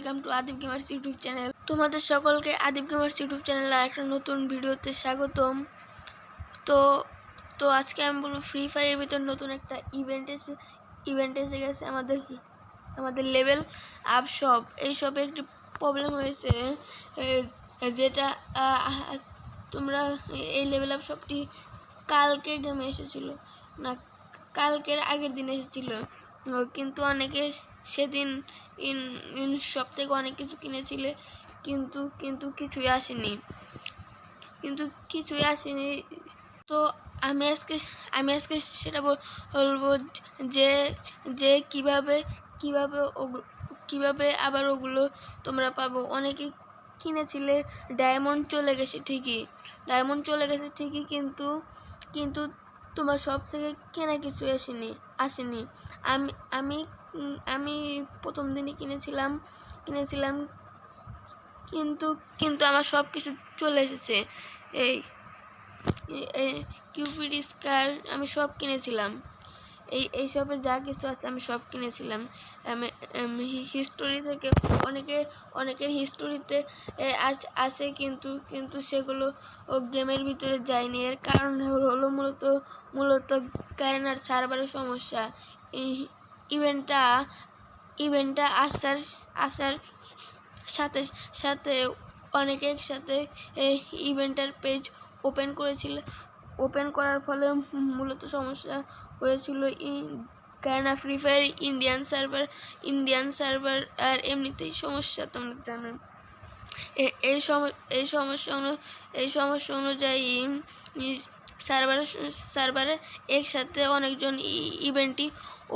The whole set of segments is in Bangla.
Welcome to Adib gamers YouTube channel. তোমাদের সকলকে আদিব গেমার্স ইউটিউব চ্যানেলের একটা নতুন ভিডিওতে স্বাগতম। তো তো আজকে আমি বলবো ফ্রি ফায়ারের ভিতর নতুন একটা ইভেন্ট এসে গেছে আমাদের লেভেল আপ শপ। এই শপে একটি প্রবলেম হয়েছে, যেটা তোমরা এই লেভেল আপ শপটি কালকে গেমে এসেছিল না, কালকের আগের দিন এসেছিল, কিন্তু অনেকে সেদিন শপ থেকে অনেক কিছু কিনেছিলে, কিন্তু কিছুই আসেনি। তো আমি আজকে সেটা বলবো যে যে কিভাবে আবার ওগুলো তোমরা পাবো। অনেকে কিনেছিলে, ডায়মন্ড চলে গেছে ঠিকই, কিন্তু তোমার সব থেকে কেনা কিছু আসেনি। আমি প্রথম দিনই কিনেছিলাম, কিন্তু আমার সব কিছু চলে এসেছে। এই কিউপিড স্কার আমি সব কিনেছিলাম। এই শপে যা কিছু আছে আমি সব কিনেছিলাম। হিস্টোরি থেকে অনেকের হিস্টোরিতে আছে, কিন্তু সেগুলো গেমের ভিতরে যায়নি। এর কারণ হলো মূলত গারেনার সার্ভারের সমস্যা। এই ইভেন্টটা আসার সাথে সাথে অনেকে একসাথে ইভেন্টের পেজ ওপেন করার ফলে মূলত সমস্যা হয়েছিল। Garena Free Fire Indian server আর এমনিতেই সমস্যা তোমরা জানো। এই সমস্যা অনুযায়ী সার্ভারে একসাথে অনেকজন ইভেন্টটি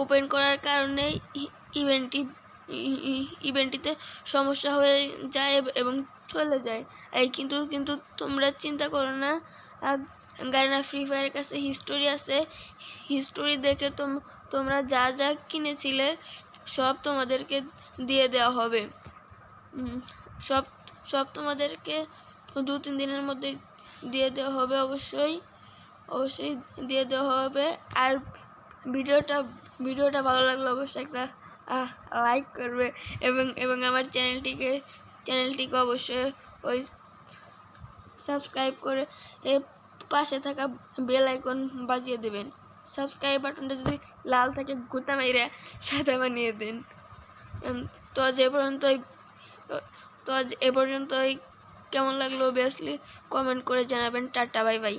ওপেন করার কারণে ইভেন্টটিতে সমস্যা হয়ে যায় এবং চলে যায়। কিন্তু তোমরা চিন্তা করো না, গায়না ফ্রি ফায়ারের কাছে হিস্টোরি আছে। হিস্টোরি দেখে তোমরা যা যা কিনেছিলে সব তোমাদেরকে দিয়ে দেওয়া হবে। সব তোমাদেরকে 2-3 দিনের মধ্যে দিয়ে দেওয়া হবে, অবশ্যই দিয়ে দেওয়া হবে। আর ভিডিওটা ভালো লাগলে অবশ্যই একটা লাইক করবে এবং আমার চ্যানেলটিকে অবশ্যই সাবস্ক্রাইব করে পাশে থাকা বেল আইকন বাজিয়ে দেবেন। সাবস্ক্রাইব বাটনটা যদি লাল থাকে গোতা মাইরা সাদা বানিয়ে দেন। তো আজ এ পর্যন্তই। কেমন লাগলো অবভিয়াসলি কমেন্ট করে জানাবেন। Tata, bye bye.